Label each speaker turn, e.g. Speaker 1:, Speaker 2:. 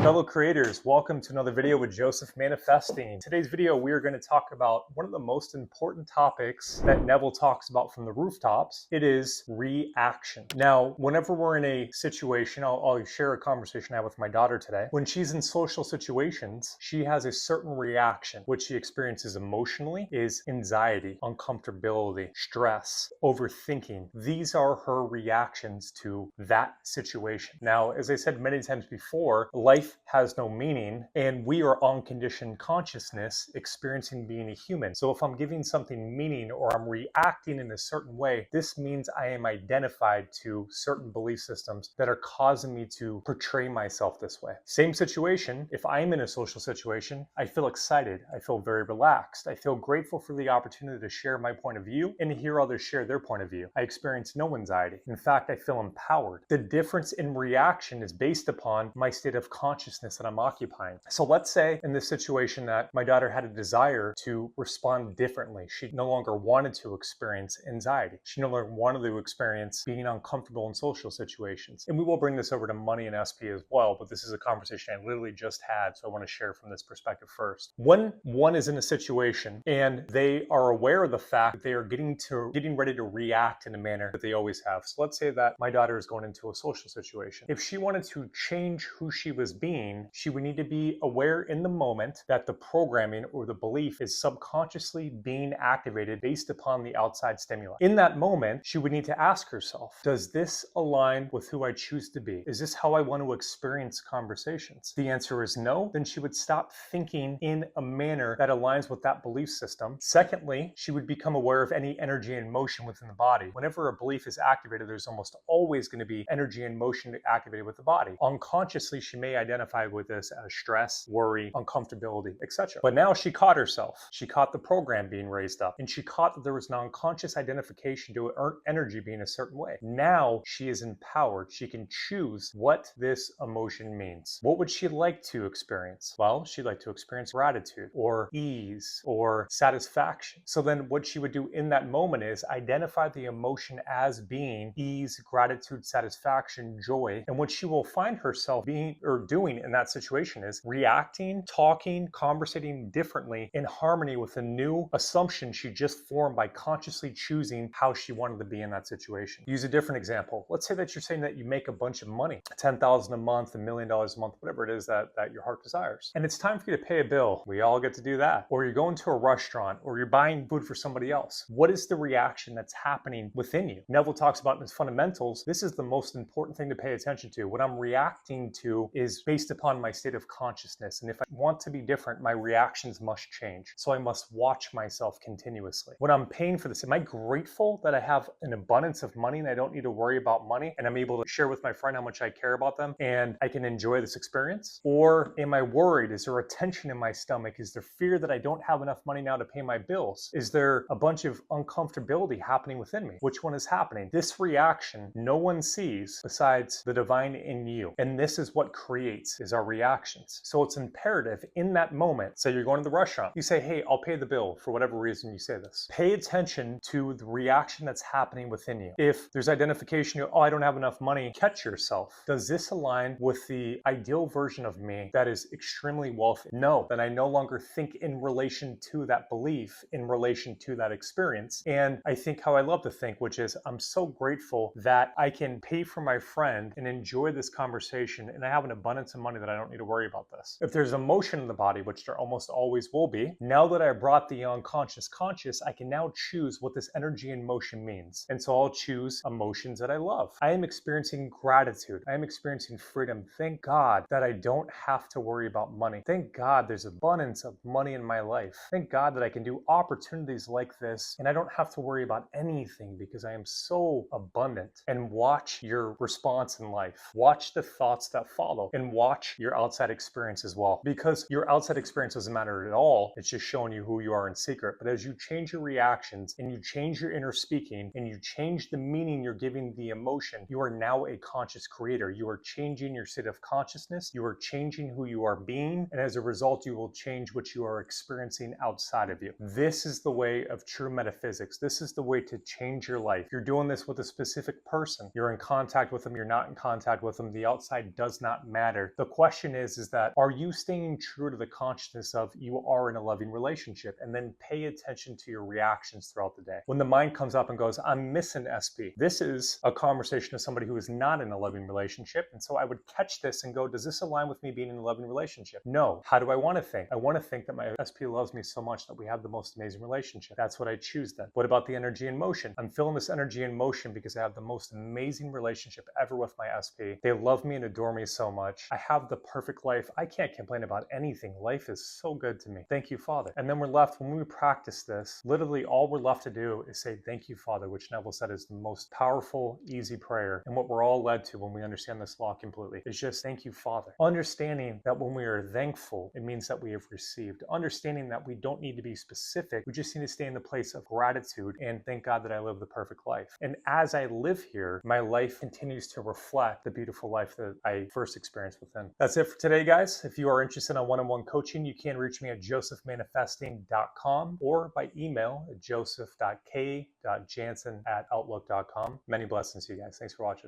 Speaker 1: Fellow creators, welcome to another video with Joseph Manifesting. Today's video, we are going to talk about one of the most important topics that Neville talks about from the rooftops. It is reaction. Now, whenever we're in a situation, I'll share a conversation I had with my daughter today. When she's in social situations, she has a certain reaction. What she experiences emotionally is anxiety, uncomfortability, stress, overthinking. These are her reactions to that situation. Now, as I said many times before, life has no meaning, and we are unconditioned consciousness experiencing being a human. So if I'm giving something meaning or I'm reacting in a certain way, this means I am identified to certain belief systems that are causing me to portray myself this way. Same situation, if I'm in a social situation, I feel excited, I feel very relaxed, I feel grateful for the opportunity to share my point of view and to hear others share their point of view. I experience no anxiety. In fact, I feel empowered. The difference in reaction is based upon my state of consciousness that I'm occupying. So let's say in this situation that my daughter had a desire to respond differently. She no longer wanted to experience anxiety. She no longer wanted to experience being uncomfortable in social situations. And we will bring this over to money and SP as well, but this is a conversation I literally just had, so I want to share from this perspective first. When one is in a situation and they are aware of the fact that they are getting ready to react in a manner that they always have. So let's say that my daughter is going into a social situation. If she wanted to change who she was being, she would need to be aware in the moment that the programming or the belief is subconsciously being activated based upon the outside stimuli. In that moment, she would need to ask herself, does this align with who I choose to be? Is this how I want to experience conversations? The answer is no. Then she would stop thinking in a manner that aligns with that belief system. Secondly, she would become aware of any energy and motion within the body. Whenever a belief is activated, there's almost always going to be energy and motion activated with the body. Unconsciously, she may identify with this as stress, worry, uncomfortability, etc. But now she caught herself. She caught the program being raised up, and she caught that there was an unconscious identification to energy being a certain way. Now she is empowered. She can choose what this emotion means. What would she like to experience? Well, she'd like to experience gratitude or ease or satisfaction. So then what she would do in that moment is identify the emotion as being ease, gratitude, satisfaction, joy. And what she will find herself being or doing in that situation is reacting, talking, conversating differently in harmony with a new assumption she just formed by consciously choosing how she wanted to be in that situation. Use a different example. Let's say that you're saying that you make a bunch of money, $10,000 a month, $1 million a month, whatever it is that your heart desires. And it's time for you to pay a bill. We all get to do that. Or you're going to a restaurant or you're buying food for somebody else. What is the reaction that's happening within you? Neville talks about in his fundamentals, this is the most important thing to pay attention to. What I'm reacting to is based upon my state of consciousness. And if I want to be different, my reactions must change. So I must watch myself continuously. When I'm paying for this, am I grateful that I have an abundance of money and I don't need to worry about money and I'm able to share with my friend how much I care about them and I can enjoy this experience? Or am I worried? Is there a tension in my stomach? Is there fear that I don't have enough money now to pay my bills? Is there a bunch of uncomfortability happening within me? Which one is happening? This reaction no one sees besides the divine in you. And this is what creates is our reactions. So it's imperative in that moment. Say you're going to the restaurant. You say, hey, I'll pay the bill for whatever reason you say this. Pay attention to the reaction that's happening within you. If there's identification, oh, I don't have enough money, catch yourself. Does this align with the ideal version of me that is extremely wealthy? No, then I no longer think in relation to that belief, in relation to that experience. And I think how I love to think, which is I'm so grateful that I can pay for my friend and enjoy this conversation and I have an abundance of money that I don't need to worry about this. If there's emotion in the body, which there almost always will be, now that I brought the unconscious conscious, I can now choose what this energy and motion means. And so I'll choose emotions that I love. I am experiencing gratitude. I am experiencing freedom. Thank God that I don't have to worry about money. Thank God there's abundance of money in my life. Thank God that I can do opportunities like this and I don't have to worry about anything because I am so abundant. And watch your response in life. Watch the thoughts that follow and watch your outside experience as well. Because your outside experience doesn't matter at all. It's just showing you who you are in secret. But as you change your reactions and you change your inner speaking and you change the meaning you're giving the emotion, you are now a conscious creator. You are changing your state of consciousness. You are changing who you are being. And as a result, you will change what you are experiencing outside of you. This is the way of true metaphysics. This is the way to change your life. You're doing this with a specific person. You're in contact with them. You're not in contact with them. The outside does not matter. here. The question is that are you staying true to the consciousness of you are in a loving relationship, and then pay attention to your reactions throughout the day. When the mind comes up and goes, I'm missing SP, this is a conversation of somebody who is not in a loving relationship. And so I would catch this and go, does this align with me being in a loving relationship? No. How do I want to think? I want to think that my SP loves me so much that we have the most amazing relationship. That's what I choose then. What about the energy in motion? I'm feeling this energy in motion because I have the most amazing relationship ever with my SP. They love me and adore me so much. I have the perfect life. I can't complain about anything. Life is so good to me. Thank you, Father. And then we're left, when we practice this, literally all we're left to do is say, thank you, Father, which Neville said is the most powerful, easy prayer. And what we're all led to when we understand this law completely is just thank you, Father. Understanding that when we are thankful, it means that we have received. Understanding that we don't need to be specific. We just need to stay in the place of gratitude and thank God that I live the perfect life. And as I live here, my life continues to reflect the beautiful life that I first experienced with Him. That's it for today, guys. If you are interested in one-on-one coaching, you can reach me at josephmanifesting.com or by email at joseph.k.jansen@outlook.com. Many blessings to you guys. Thanks for watching.